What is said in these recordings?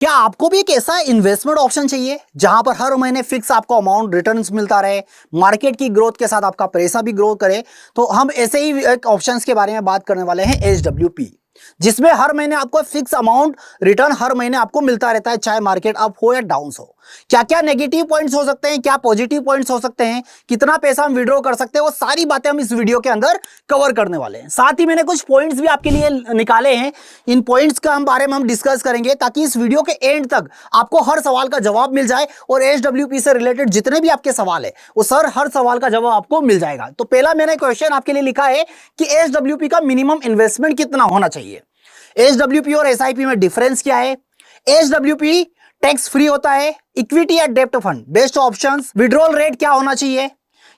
क्या आपको भी एक ऐसा इन्वेस्टमेंट ऑप्शन चाहिए जहां पर हर महीने फिक्स आपको अमाउंट रिटर्न्स मिलता रहे, मार्केट की ग्रोथ के साथ आपका पैसा भी ग्रो करे? तो हम ऐसे ही एक ऑप्शंस के बारे में बात करने वाले हैं, एचडब्ल्यूपी, जिसमें हर महीने आपको फिक्स अमाउंट रिटर्न हर महीने आपको मिलता रहता है, चाहे मार्केट अप हो या डाउन हो। क्या क्या नेगेटिव पॉइंट्स हो सकते हैं, क्या पॉजिटिव पॉइंट्स हो सकते हैं, कितना पैसा हम विड्रॉ कर सकते हैं, वो सारी बातें हम इस वीडियो के अंदर कवर करने वाले हैं। साथ ही मैंने कुछ पॉइंट्स भी आपके लिए निकाले हैं, इन पॉइंट्स का हम बारे में हम डिस्कस करेंगे ताकि इस वीडियो के एंड तक आपको हर सवाल का जवाब मिल जाए और एचडब्ल्यूपी से रिलेटेड जितने भी आपके सवाल है वो हर सवाल का जवाब आपको मिल जाएगा। तो पहला मैंने क्वेश्चन आपके लिए लिखा है कि एचडब्ल्यूपी का मिनिमम इन्वेस्टमेंट कितना होना चाहिए। एचडब्ल्यूपी और एसआईपी में डिफरेंस क्या है? एचडब्ल्यूपी टैक्स फ्री होता है, इक्विटी या डेब्ट fund best options, withdrawal rate क्या होना चाहिए,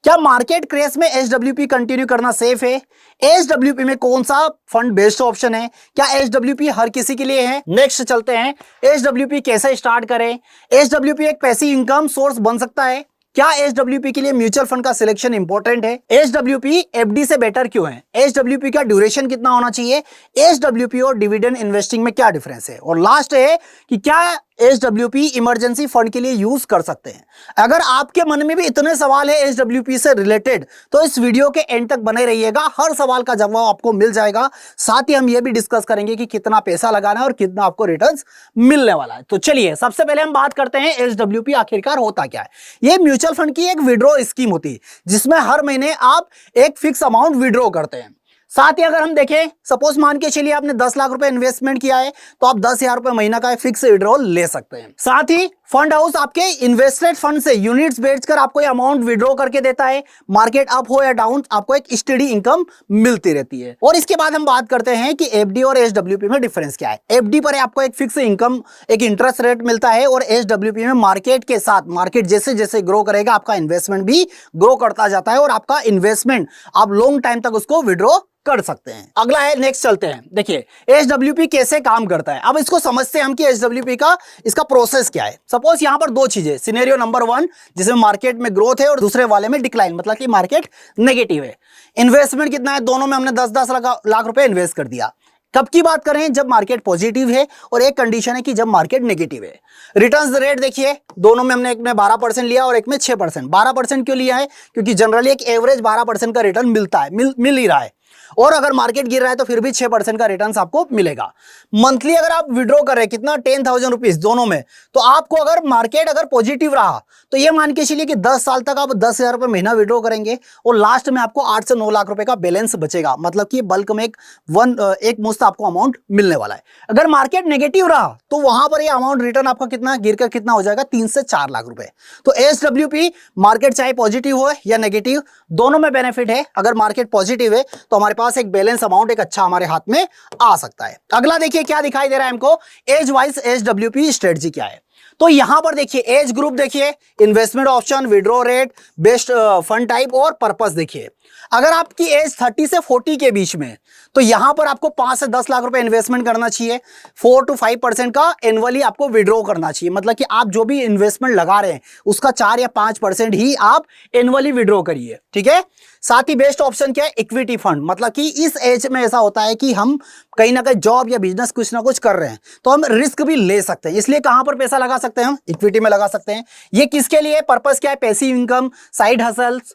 क्या मार्केट क्रैश में एचडब्ल्यूपी कंटिन्यू करना सेफ है, एचडब्ल्यूपी में कौन सा फंड बेस्ट ऑप्शन है, क्या एचडब्ल्यूपी हर किसी के लिए है? नेक्स्ट चलते हैं, एचडब्ल्यूपी कैसे स्टार्ट करें, एचडब्ल्यूपी एक पैसिव इनकम सोर्स बन सकता है, क्या एचडब्ल्यूपी के लिए म्यूचुअल फंड का सिलेक्शन इंपॉर्टेंट है, एचडब्ल्यूपी एफडी से बेटर क्यों है, एचडब्ल्यूपी का ड्यूरेशन कितना होना चाहिए, एचडब्ल्यूपी और डिविडेंड इन्वेस्टिंग में क्या डिफरेंस है, और लास्ट है कि क्या एचडब्ल्यूपी इमरजेंसी फंड के लिए यूज कर सकते हैं। अगर आपके मन में भी इतने सवाल है एचडब्ल्यूपी से रिलेटेड तो इस वीडियो के एंड तक बने रहिएगा, हर सवाल का जवाब आपको मिल जाएगा। साथ ही हम ये भी डिस्कस करेंगे कि कितना पैसा लगाना है और कितना आपको रिटर्न्स मिलने वाला है। तो चलिए सबसे पहले हम बात करते हैं एचडब्ल्यूपी आखिरकार होता क्या है। ये म्यूचुअल फंड की एक विड्रॉ स्कीम होती है जिसमें हर महीने आप एक फिक्स अमाउंट विड्रॉ करते हैं। साथ ही अगर हम देखें, सपोज मान के चलिए आपने 10 लाख रुपए इन्वेस्टमेंट किया है तो आप 10,000 रुपए महीना का फिक्स विड्रॉल ले सकते हैं। साथ ही फंड हाउस आपके इन्वेस्टेड फंड से यूनिट्स बेचकर आपको ये अमाउंट विड्रॉ करके देता है, मार्केट अप हो या डाउन आपको एक स्टेडी इनकम मिलती रहती है। और इसके बाद हम बात करते हैं कि एफडी और एचडब्ल्यूपी में डिफरेंस क्या है। एफडी पर आपको एक फिक्स इनकम, एक इंटरेस्ट रेट मिलता है, और एचडब्ल्यूपी में मार्केट के साथ मार्केट जैसे जैसे ग्रो करेगा आपका इन्वेस्टमेंट भी ग्रो करता जाता है और आपका इन्वेस्टमेंट आप लॉन्ग टाइम तक उसको विड्रॉ कर सकते हैं। अगला है, नेक्स्ट चलते हैं। देखिए एचडब्ल्यूपी कैसे काम करता है, अब इसको समझते हैं हम कि एचडब्ल्यूपी का इसका प्रोसेस क्या है। सपोज यहां पर दो चीजें, सिनेरियो नंबर 1 जिसमें मार्केट में ग्रोथ है और दूसरे वाले में डिक्लाइन, मतलब कि मार्केट नेगेटिव है। इन्वेस्टमेंट कितना है, दोनों में हमने 10-10 लाख रुपए इन्वेस्ट कर दिया। कब की बात करें, जब मार्केट पॉजिटिव है, और एक कंडीशन है कि जब मार्केट नेगेटिव है। रिटर्न्स रेट देखिए, दोनों में हमने एक में 12% लिया और एक में 6%। 12% क्यों लिया है, क्योंकि जनरली एक एवरेज 12% का रिटर्न मिलता है, मिल ही रहा है, और अगर मार्केट गिर रहा है तो फिर भी 6% का रिटर्न आपको मिलेगा। मंथली अगर आप विड्रॉ कर रहे हैं कितना, 10,000 रुपीज दोनों में, तो आपको अगर मार्केट अगर पॉजिटिव रहा तो ये मान के चलिए कि 10 साल तक आप 10,000 रुपए महीना विड्रॉ करेंगे और लास्ट में आपको 8 से 9 लाख रुपए का बैलेंस बचेगा, मतलब कि बल्क में एक मुश्त आपको अमाउंट मिलने वाला है। अगर मार्केट नेगेटिव रहा तो वहां पर ये अमाउंट रिटर्न आपका कितना गिरकर कितना हो जाएगा, 3 से 4 लाख रुपए। तो एचडब्ल्यूपी मार्केट चाहे पॉजिटिव हो या नेगेटिव, दोनों में बेनिफिट है। अगर मार्केट पॉजिटिव है तो हमारे पास एक बैलेंस अमाउंट एक अच्छा हमारे हाथ में आ सकता है। अगला देखिए क्या दिखाई दे रहा है हमको, एज वाइज एचडब्ल्यूपी स्ट्रेटजी क्या है। तो यहां पर देखिए एज ग्रुप देखिए, investment option, withdraw rate, best fund type और पर्पस देखिए। अगर आपकी एज 30 से 40 के बीच में तो यहां पर आपको 5 से 10 लाख रुपए इन्वेस्टमेंट करना चाहिए, 4 to 5% का एनुअली आपको विड्रॉ करना चाहिए, मतलब कि आप जो भी इन्वेस्टमेंट लगा रहे हैं उसका 4 या 5% ही आप एनुअली विड्रॉ करिए, ठीक है। साथ ही बेस्ट ऑप्शन क्या है, इक्विटी फंड, मतलब कि इस एज में ऐसा होता है कि हम कहीं ना कहीं जॉब या बिजनेस कुछ ना कुछ कर रहे हैं तो हम रिस्क भी ले सकते हैं, इसलिए कहां पर पैसा लगा सकते हैं, हम इक्विटी में लगा सकते हैं। ये किसके लिए, पर्पस क्या है, passive income, side hustles.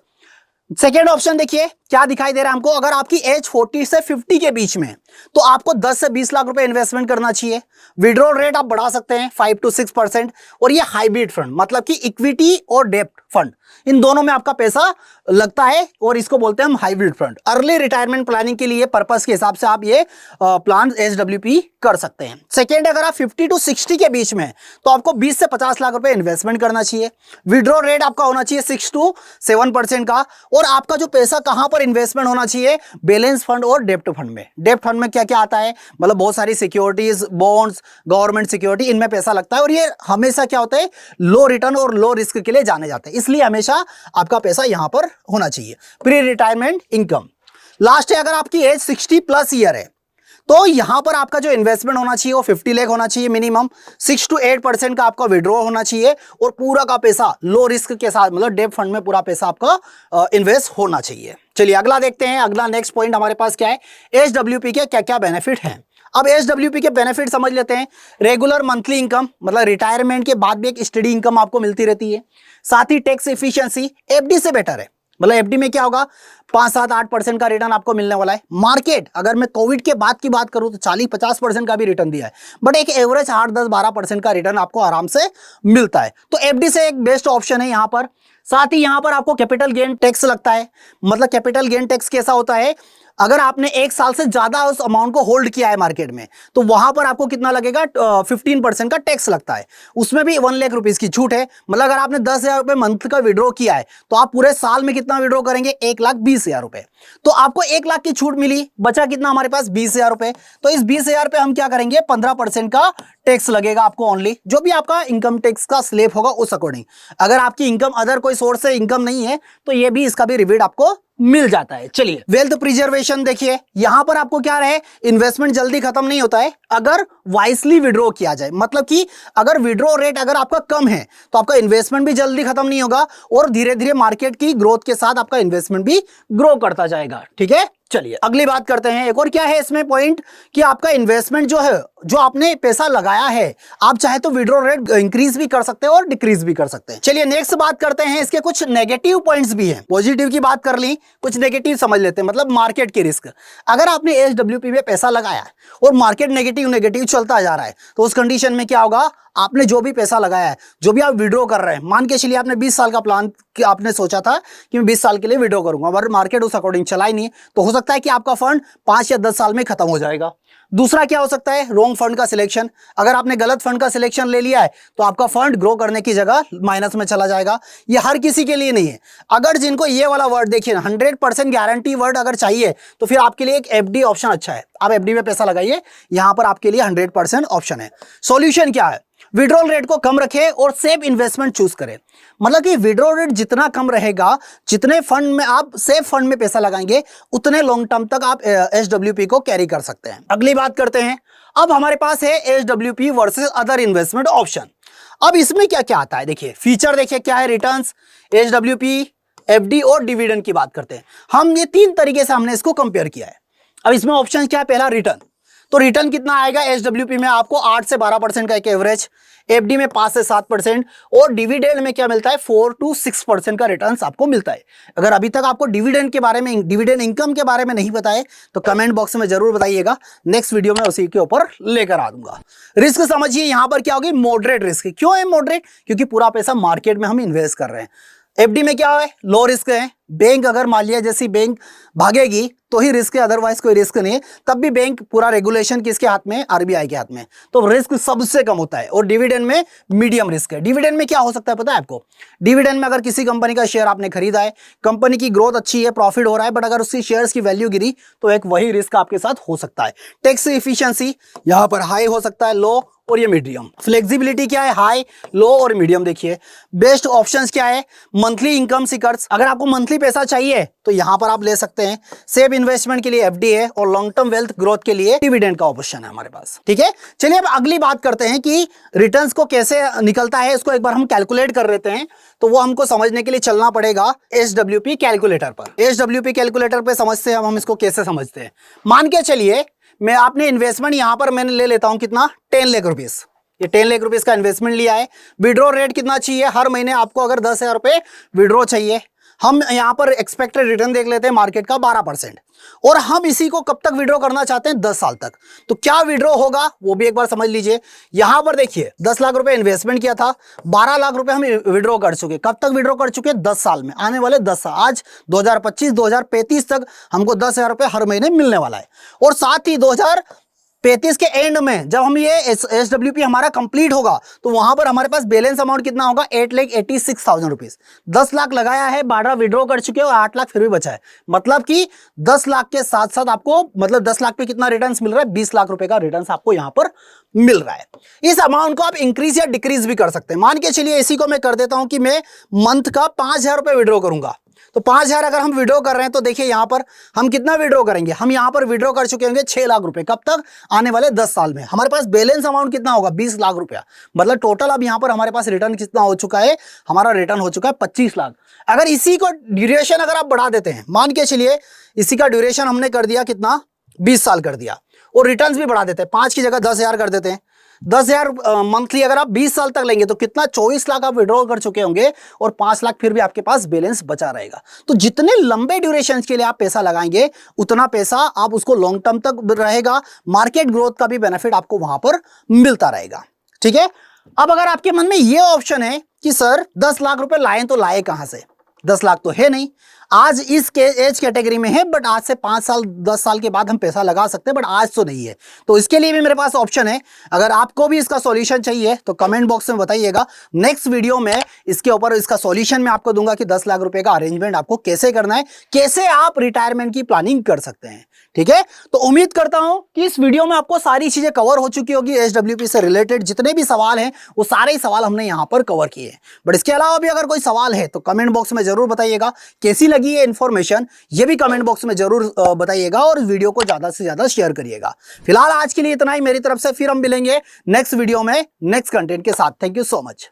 Second option देखिए क्या दिखाई दे रहा है हमको, अगर आपकी एज 40 से 50 के बीच में तो आपको 10 से 20 लाख रुपए इन्वेस्टमेंट करना चाहिए। विड्रॉल रेट आप बढ़ा सकते हैं 5 to 6%, और ये हाइब्रिड फंड, मतलब कि इक्विटी और डेब्ट फंड, इन दोनों में आपका पैसा लगता है और इसको बोलते हैं हम hybrid fund. Early retirement planning के लिए पर्पस के हिसाब से आप ये प्लान एचडब्ल्यूपी कर सकते हैं। सेकेंड, अगर आप 50 to 60 के बीच में तो आपको 20 से 50 लाख रुपए इन्वेस्टमेंट करना चाहिए। विड्रॉल रेट आपका होना चाहिए 6 to 7% का, और आपका जो पैसा कहां पर इन्वेस्टमेंट होना चाहिए, बैलेंस फंड और डेब्ट फंड में। डेब्ट फंड में क्या क्या आता है, मतलब बहुत सारी सिक्योरिटीज, बॉन्ड्स, गवर्नमेंट सिक्योरिटी, इनमें पैसा लगता है, और ये हमेशा क्या होता है, लो रिटर्न और लो रिस्क के लिए जाने जाते हैं, इसलिए हमेशा आपका पैसा यहां पर होना चाहिए। Pre retirement income. लास्ट है, अगर आपकी एज 60+ ईयर है तो यहां पर आपका जो इन्वेस्टमेंट होना चाहिए वो 50 लाख होना चाहिए मिनिमम, 6 to 8% का आपका विड्रॉ होना चाहिए, और पूरा का पैसा लो रिस्क के साथ, मतलब डेब्ट फंड में पूरा पैसा आपका इन्वेस्ट होना चाहिए। चलिए अगला देखते हैं। अगला नेक्स्ट पॉइंट हमारे पास क्या है, एचडब्ल्यूपी के क्या क्या बेनिफिट हैं। अब एसडब्ल्यूपी के बेनिफिट समझ लेते हैं। रेगुलर मंथली इनकम, मतलब रिटायरमेंट के बाद भी एक स्टडी इनकम आपको मिलती रहती है। साथ ही टैक्स एफिशिएंसी एफडी से बेटर है, मतलब एफडी में क्या होगा 5-7-8% का रिटर्न आपको मिलने वाला है। मार्केट अगर मैं कोविड के बाद की बात करूं तो 40-50% का भी रिटर्न दिया है, बट एक एवरेज 8-10-12% का रिटर्न आपको आराम से मिलता है। तो एफडी से एक बेस्ट ऑप्शन है यहां पर। साथ ही यहां पर आपको कैपिटल गेन टैक्स लगता है, मतलब कैपिटल गेन टैक्स कैसा होता है, अगर आपने 1 साल से ज्यादा उस अमाउंट को होल्ड किया है मार्केट में तो वहां पर आपको कितना लगेगा 15% का टैक्स लगता है। उसमें भी 1 लाख रुपीज की छूट है, मतलब अगर आपने 10,000 रुपए मंथ का विड्रॉ किया है तो आप पूरे साल में कितना विड्रॉ करेंगे 1,20,000 रुपए। तो आपको 1 लाख की छूट मिली, बचा कितना हमारे पास 20,000 रुपए। तो इस 20,000 पे हम क्या करेंगे 15% का टैक्स लगेगा आपको ओनली, जो भी आपका इनकम टैक्स का स्लैब होगा उस अकॉर्डिंग। अगर आपकी इनकम अदर कोई सोर्स से इनकम नहीं है तो ये भी इसका भी रिबेट आपको मिल जाता है। चलिए वेल्थ प्रिजर्वेशन देखिए, यहां पर आपको क्या रहे, इन्वेस्टमेंट जल्दी खत्म नहीं होता है अगर वाइसली विड्रॉ किया जाए। मतलब कि अगर विड्रॉ रेट अगर आपका कम है तो आपका इन्वेस्टमेंट भी जल्दी खत्म नहीं होगा और धीरे धीरे मार्केट की ग्रोथ के साथ आपका इन्वेस्टमेंट भी ग्रो करता जाएगा। ठीक है, चलिए अगली बात करते हैं। एक और क्या है इसमें पॉइंट कि आपका इन्वेस्टमेंट जो है, जो आपने पैसा लगाया है, आप चाहे तो विड्रॉ रेट इंक्रीज भी कर सकते हैं और डिक्रीज भी कर सकते हैं। चलिए नेक्स्ट बात करते हैं, इसके कुछ नेगेटिव पॉइंट्स भी हैं। पॉजिटिव की बात कर ली, कुछ नेगेटिव समझ लेते हैं, मतलब मार्केट की रिस्क। अगर आपने एसडब्ल्यूपी में पैसा लगाया है और मार्केट नेगेटिव चलता जा रहा है तो उस कंडीशन में क्या होगा, आपने जो भी पैसा लगाया है, जो भी आप विड्रॉ कर रहे हैं, मान के चलिए आपने 20 साल का प्लान आपने सोचा था कि मैं 20 साल के लिए विड्रॉ करूंगा, पर मार्केट उस अकॉर्डिंग चला ही नहीं, तो हो सकता है कि आपका फंड 5 या 10 साल में खत्म हो जाएगा। दूसरा क्या हो सकता है, रॉन्ग फंड का सिलेक्शन। अगर आपने गलत फंड का सिलेक्शन ले लिया है तो आपका फंड ग्रो करने की जगह माइनस में चला जाएगा। ये हर किसी के लिए नहीं है। अगर जिनको ये वाला वर्ड देखिए 100% गारंटी वर्ड अगर चाहिए तो फिर आपके लिए एक एफडी ऑप्शन अच्छा है, आप एफडी में पैसा लगाइए, यहां पर आपके लिए 100% ऑप्शन है। सॉल्यूशन क्या है, विड्रॉल रेट को कम रखें और सेफ इन्वेस्टमेंट चूज करें। मतलब कि विड्रॉल रेट जितना कम रहेगा, जितने फंड में आप सेफ फंड में पैसा लगाएंगे, उतने लॉन्ग टर्म तक आप एसडब्ल्यूपी को कैरी कर सकते हैं। अगली बात करते हैं, अब हमारे पास है SWP versus other investment option. अब इसमें क्या क्या आता है देखिए, फीचर देखिए क्या है, रिटर्न्स, एसडब्ल्यूपी, एफडी और डिविडेंड की बात करते हैं। हम ये 3 तरीके से हमने इसको कंपेयर किया है। अब इसमें ऑप्शन क्या है, पहला रिटर्न। तो रिटर्न कितना आएगा एसडब्ल्यूपी में आपको 8 से 12% का एक एवरेज, एफडी में 5 से 7% और डिविडेंड में क्या मिलता है 4 to 6% का रिटर्न्स आपको मिलता है। अगर अभी तक आपको डिविडेंड के बारे में, डिविडेंड इनकम के बारे में नहीं बताए तो कमेंट बॉक्स में जरूर बताइएगा, नेक्स्ट वीडियो में उसी के ऊपर लेकर आ दूंगा। रिस्क समझिए, यहां पर क्या होगी, मॉडरेट रिस्क। क्यों है मॉडरेट, क्योंकि पूरा पैसा मार्केट में हम इन्वेस्ट कर रहे हैं। एफडी में क्या है, लो रिस्क है। बैंक अगर मान लिया जैसी बैंक भागेगी तो ही रिस्क है, अदरवाइज कोई रिस्क नहीं है। तब भी बैंक पूरा रेगुलेशन किसके हाथ में है, आरबीआई के हाथ में, तो रिस्क सबसे कम होता है। और डिविडेंड में मीडियम रिस्क है। डिविडेंड में क्या हो सकता है पता है आपको, डिविडेंड में अगर किसी कंपनी का शेयर आपने खरीदा है, कंपनी की ग्रोथ अच्छी है, प्रॉफिट हो रहा है, बट अगर उसकी शेयर्स की वैल्यू गिरी तो एक वही रिस्क आपके साथ हो सकता है। टैक्स इफिशियंसी यहां पर हाई हो सकता है, लो और ये मीडियम। फ्लेक्सिबिलिटी क्या है, हाई, लो और मीडियम। देखिए बेस्ट ऑप्शंस क्या है, मंथली इनकम सीकर्स, अगर आपको मंथली पैसा चाहिए तो यहां पर आप ले सकते हैं। सेफ इन्वेस्टमेंट के लिए एफडी है और लॉन्ग टर्म वेल्थ ग्रोथ के लिए डिविडेंड का ऑप्शन है हमारे पास। ठीक है, चलिए अब अगली बात करते हैं कि रिटर्न्स को कैसे निकलता है, इसको एक बार हम कैलकुलेट कर लेते हैं। तो वो हमको समझने के लिए चलना पड़ेगा एसडब्ल्यूपी कैलकुलेटर पर। एसडब्ल्यूपी कैलकुलेटर पे समझते हैं हम इसको कैसे समझते हैं। मान के चलिए मैं आपने इन्वेस्टमेंट यहां पर मैंने ले लेता हूं कितना, 10 लाख रुपीज। ये 10 लाख रुपीज का इन्वेस्टमेंट लिया है। विड्रॉ रेट कितना चाहिए, हर महीने आपको अगर 10,000 रुपए विड्रॉ चाहिए, हम यहां पर एक्सपेक्टेड रिटर्न देख लेते हैं मार्केट का 12%, और हम इसी को कब तक विड्रॉ करना चाहते हैं, 10 साल तक। तो क्या विड्रॉ होगा वो भी एक बार समझ लीजिए। यहां पर देखिए 10 लाख रुपए इन्वेस्टमेंट किया था, 12 लाख रुपए हम विड्रॉ कर चुके। कब तक विड्रॉ कर चुके, 10 साल में, आने वाले 10 साल, आज 2025-2035 तक हमको 10,000 रुपए हर महीने मिलने वाला है। और साथ ही 2035 के एंड में जब हम ये एसडब्ल्यूपी हमारा कंप्लीट होगा तो वहां पर हमारे पास बैलेंस अमाउंट कितना होगा, 8,86,000 रुपीज। 10 लाख लगाया है, 12 विड्रॉ कर चुके हो, 8 लाख फिर भी बचा है। मतलब कि 10 लाख के साथ साथ आपको, मतलब 10 लाख पे कितना रिटर्न्स मिल रहा है, 20 लाख रुपए का रिटर्न्स आपको यहां पर मिल रहा है। इस अमाउंट को आप इंक्रीज या डिक्रीज भी कर सकते हैं। मान के चलिए इसी को मैं कर देता हूं कि मैं मंथ का 5,000 रुपए विड्रॉ करूंगा। तो 5,000 अगर हम विड्रॉ कर रहे हैं तो देखिए यहां पर हम कितना विड्रॉ करेंगे, हम यहां पर विड्रॉ कर चुके होंगे 6 लाख रुपए। कब तक, आने वाले 10 साल में। हमारे पास बैलेंस अमाउंट कितना होगा, 20 लाख रुपया। मतलब टोटल अब यहां पर हमारे पास रिटर्न कितना हो चुका है, हमारा रिटर्न हो चुका है 25 लाख। अगर इसी को ड्यूरेशन अगर आप बढ़ा देते हैं, मान के चलिए इसी का ड्यूरेशन हमने कर दिया कितना, 20 साल कर दिया, और रिटर्न्स भी बढ़ा देते हैं, 5 की जगह 10,000 कर देते हैं। 10,000 मंथली अगर आप 20 साल तक लेंगे तो कितना 24 लाख आप विड्रॉ कर चुके होंगे और 5 लाख फिर भी आपके पास बैलेंस बचा रहेगा। तो जितने लंबे ड्यूरेशन के लिए आप पैसा लगाएंगे उतना पैसा आप उसको लॉन्ग टर्म तक रहेगा, मार्केट ग्रोथ का भी बेनिफिट आपको वहां पर मिलता रहेगा। ठीक है, अब अगर आपके मन में यह ऑप्शन है कि सर 10 लाख रुपए लाए तो लाए कहां से, 10 लाख तो है नहीं, आज इस एज कैटेगरी में है, बट आज से 5 साल 10 साल के बाद हम पैसा लगा सकते हैं, बट आज तो नहीं है। तो इसके लिए भी मेरे पास ऑप्शन है। अगर आपको भी इसका सॉल्यूशन चाहिए तो कमेंट बॉक्स में बताइएगा, नेक्स्ट वीडियो में इसके ऊपर इसका सॉल्यूशन मैं आपको दूंगा कि 10 लाख रुपए का अरेंजमेंट आपको कैसे करना है, कैसे आप रिटायरमेंट की प्लानिंग कर सकते हैं। ठीक है, तो उम्मीद करता हूं कि इस वीडियो में आपको सारी चीजें कवर हो चुकी होगी। एसडब्ल्यूपी से रिलेटेड जितने भी सवाल हैं वो सारे ही सवाल हमने यहां पर कवर किए हैं, बट इसके अलावा भी अगर कोई सवाल है तो कमेंट बॉक्स में जरूर बताइएगा। कैसी लगी ये इन्फॉर्मेशन ये भी कमेंट बॉक्स में जरूर बताइएगा और इस वीडियो को ज्यादा से ज्यादा शेयर करिएगा। फिलहाल आज के लिए इतना ही मेरी तरफ से, फिर हम मिलेंगे नेक्स्ट वीडियो में नेक्स्ट कंटेंट के साथ। Thank you so much.